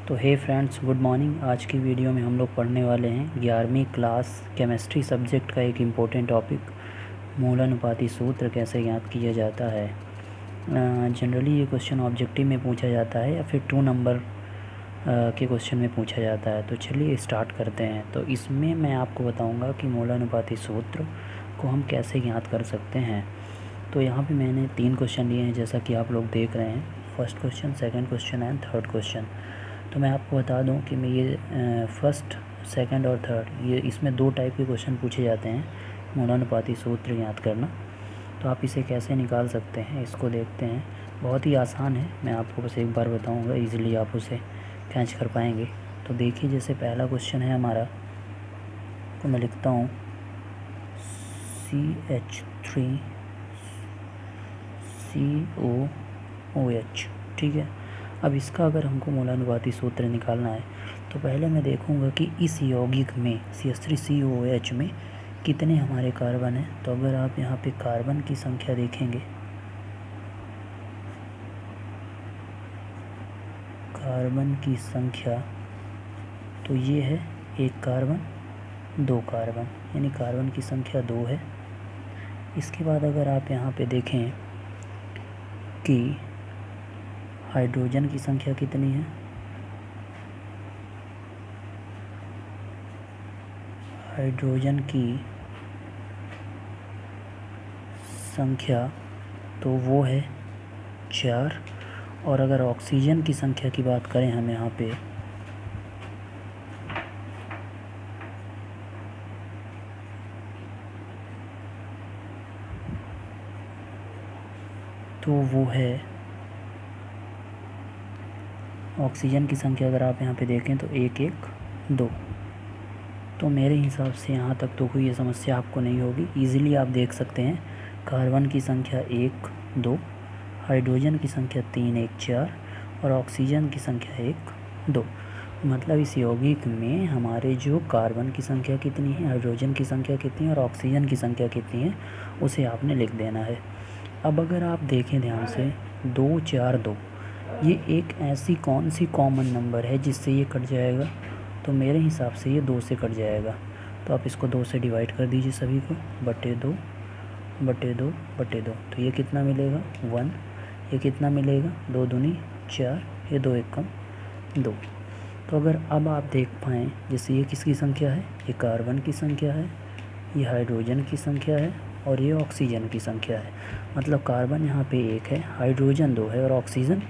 तो हे friends, good morning. आज की वीडियो में हम लोग पढ़ने वाले हैं 11वीं क्लास केमिस्ट्री सब्जेक्ट का एक इम्पोर्टेंट टॉपिक, मूलानुपाती सूत्र कैसे ज्ञात किया जाता है। जनरली ये क्वेश्चन ऑब्जेक्टिव में पूछा जाता है या फिर 2 नंबर के क्वेश्चन में पूछा जाता है। तो चलिए स्टार्ट करते हैं। तो इसमें मैं आपको बताऊंगा कि मूलानुपाती सूत्र को हम कैसे ज्ञात कर सकते हैं। तो यहाँ पे मैंने 3 क्वेश्चन लिए हैं, जैसा कि आप लोग देख रहे हैं। First question, second question and third question. तो मैं आपको बता दूं कि मैं ये फर्स्ट, सेकंड और थर्ड, ये इसमें 2 टाइप के क्वेश्चन पूछे जाते हैं मूलानुपाती सूत्र ज्ञात करना। तो आप इसे कैसे निकाल सकते हैं, इसको देखते हैं। बहुत ही आसान है, मैं आपको बस एक बार बताऊंगा, इजीली आप उसे कैच कर पाएंगे। तो देखिए, जैसे पहला क्वेश्चन है हमारा, तो मैं लिखता हूँ CH3COOH। ठीक है। अब इसका अगर हमको मूलानुपाती सूत्र निकालना है तो पहले मैं देखूंगा कि इस यौगिक में CH3COOH में कितने हमारे कार्बन हैं। तो अगर आप यहाँ पे कार्बन की संख्या देखेंगे, कार्बन की संख्या, तो ये है 1 कार्बन 2 कार्बन, यानी कार्बन की संख्या 2 है। इसके बाद अगर आप यहाँ पे देखें कि हाइड्रोजन की संख्या कितनी है, हाइड्रोजन की संख्या तो वो है 4। और अगर ऑक्सीजन की संख्या की बात करें हम यहाँ पे, तो वो है, ऑक्सीजन की संख्या अगर आप यहाँ पे देखें तो 1 1 2। तो मेरे हिसाब से यहाँ तक तो कोई ये समस्या आपको नहीं होगी, इजीली आप देख सकते हैं। कार्बन की संख्या 1 2, हाइड्रोजन की संख्या 3 1 4 और ऑक्सीजन की संख्या 1 2। मतलब इस यौगिक में हमारे जो कार्बन की संख्या कितनी है, हाइड्रोजन की संख्या कितनी है और ऑक्सीजन की संख्या कितनी है, उसे आपने लिख देना है। अब अगर आप देखें ध्यान से, 2 4 2, ये एक ऐसी कौन सी कॉमन नंबर है जिससे ये कट जाएगा। तो मेरे हिसाब से ये 2 से कट जाएगा। तो आप इसको 2 से डिवाइड कर दीजिए सभी को, बटे 2 बटे 2 बटे 2। तो ये कितना मिलेगा 1। ये कितना मिलेगा 2 दूनी 4, ये 2 एकम 2। तो अगर अब आप देख पाएँ, जैसे ये किसकी संख्या है, ये कार्बन की संख्या है, ये हाइड्रोजन की संख्या है और ये ऑक्सीजन की संख्या है। मतलब कार्बन यहाँ पे 1 है, हाइड्रोजन 2 है और ऑक्सीजन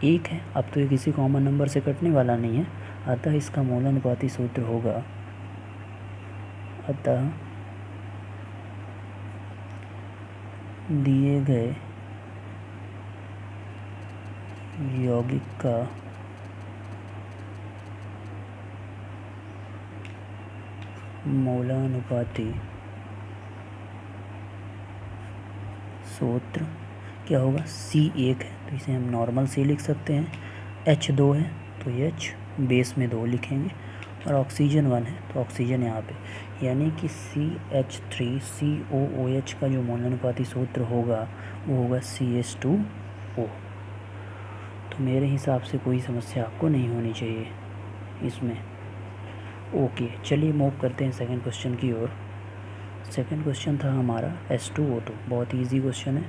1 है। अब तो ये किसी कॉमन नंबर से कटने वाला नहीं है, अतः इसका मूलानुपाती सूत्र होगा, अतः दिए गए यौगिक का मूलानुपाती सूत्र क्या होगा, C1 है तो इसे हम नॉर्मल C लिख सकते हैं, H2 है तो H बेस में 2 लिखेंगे और ऑक्सीजन 1 है तो ऑक्सीजन यहाँ पे, यानी कि CH3COOH का जो मूलानुपाती सूत्र होगा वो होगा CH2O। तो मेरे हिसाब से कोई समस्या आपको नहीं होनी चाहिए इसमें। ओके, चलिए मूव करते हैं सेकंड क्वेश्चन की ओर। सेकंड क्वेश्चन था हमारा H2O2। बहुत इजी क्वेश्चन है।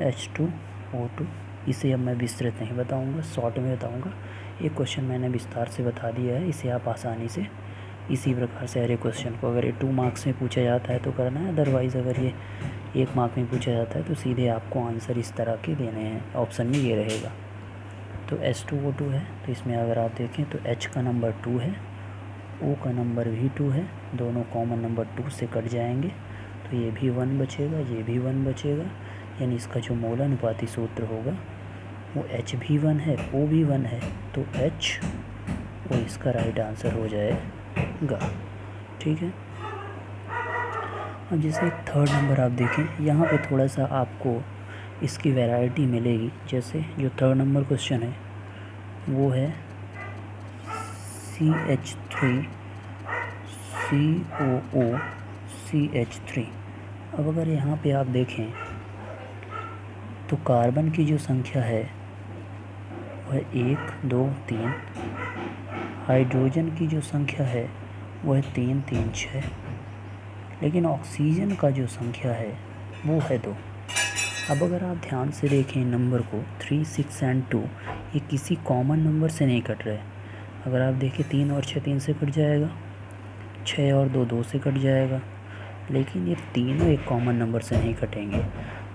H2O2, इसे अब मैं विस्तृत नहीं बताऊंगा, शॉर्ट में बताऊंगा। एक क्वेश्चन मैंने विस्तार से बता दिया है, इसे आप आसानी से इसी प्रकार से हर एक क्वेश्चन को, अगर ये 2 मार्क्स में पूछा जाता है तो करना है, अदरवाइज़ अगर ये 1 मार्क में पूछा जाता है तो सीधे आपको आंसर इस तरह के देने हैं। ऑप्शन में ये रहेगा। तो H2O2 है, तो इसमें अगर आप देखें तो H का नंबर 2 है, O का नंबर भी 2 है, दोनों कॉमन नंबर 2 से कट जाएंगे तो ये भी 1 बचेगा, ये भी 1 बचेगा, यानी इसका जो मूलानुपाती सूत्र होगा वो H भी 1 है, O भी 1 है, तो H वो इसका राइट आंसर हो जाएगा। ठीक है। अब जैसे थर्ड नंबर आप देखें, यहाँ पे थोड़ा सा आपको इसकी वैरायटी मिलेगी। जैसे जो थर्ड नंबर क्वेश्चन है वो है CH3COOCH3। अब अगर यहाँ पे आप देखें तो कार्बन की जो संख्या है वह 1, 2, 3। हाइड्रोजन की जो संख्या है वह 3, 3, 6। लेकिन ऑक्सीजन का जो संख्या है वो है 2। अब अगर आप ध्यान से देखें नंबर को 3, 6 एंड 2, ये किसी कॉमन नंबर से नहीं कट रहे। अगर आप देखें 3 और 6 3 से कट जाएगा, 6 और 2 2 से कट जाएगा, लेकिन ये तीनों एक कॉमन नंबर से नहीं कटेंगे।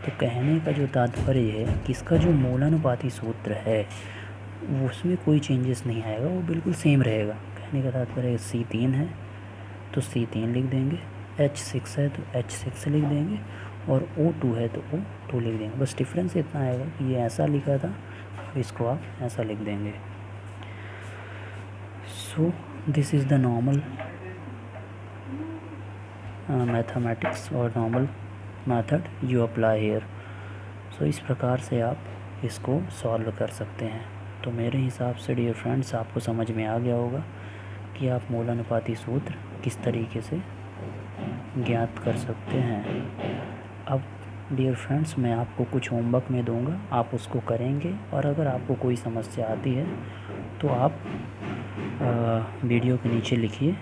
तो कहने का जो तात्पर्य है कि इसका जो मूलानुपाती सूत्र है उसमें कोई चेंजेस नहीं आएगा, वो बिल्कुल सेम रहेगा। कहने का तात्पर्य C3 है तो C3 लिख देंगे, H6 है तो H6 लिख देंगे, और O2 है तो O2 लिख देंगे। बस डिफरेंस इतना आएगा कि ये ऐसा लिखा था, अब इसको आप ऐसा लिख देंगे। So this is the normal mathematics और normal method you apply here. So इस प्रकार से आप इसको सॉल्व कर सकते हैं। तो मेरे हिसाब से डियर फ्रेंड्स आपको समझ में आ गया होगा कि आप मूलानुपाती सूत्र किस तरीके से ज्ञात कर सकते हैं। अब डियर फ्रेंड्स मैं आपको कुछ होमवर्क में दूंगा, आप उसको करेंगे, और अगर आपको कोई समस्या आती है तो आप वीडियो के नीचे लिखिए,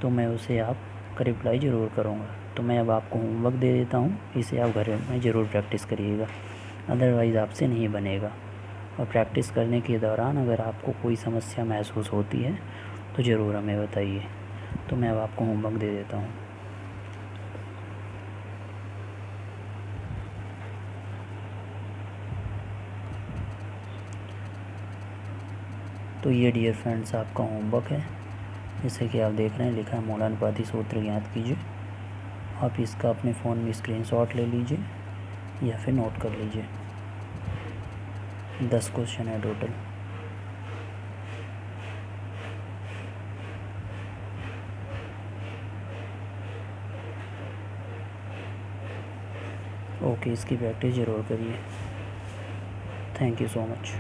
तो मैं उसे आपका रिप्लाई ज़रूर करूँगा। तो मैं अब आपको होमवर्क दे देता हूँ, इसे आप घर में ज़रूर प्रैक्टिस करिएगा, अदरवाइज़ आपसे नहीं बनेगा। और प्रैक्टिस करने के दौरान अगर आपको कोई समस्या महसूस होती है तो ज़रूर हमें बताइए। तो मैं अब आपको होमवर्क दे देता हूँ। तो ये डियर फ्रेंड्स आपका होमवर्क है, जैसे कि आप देख रहे हैं लिखा है मूलानुपाती सूत्र ज्ञात कीजिए। आप इसका अपने फ़ोन में स्क्रीनशॉट ले लीजिए या फिर नोट कर लीजिए। 10 क्वेश्चन है टोटल। ओके, इसकी प्रैक्टिस ज़रूर करिए। Thank you so much.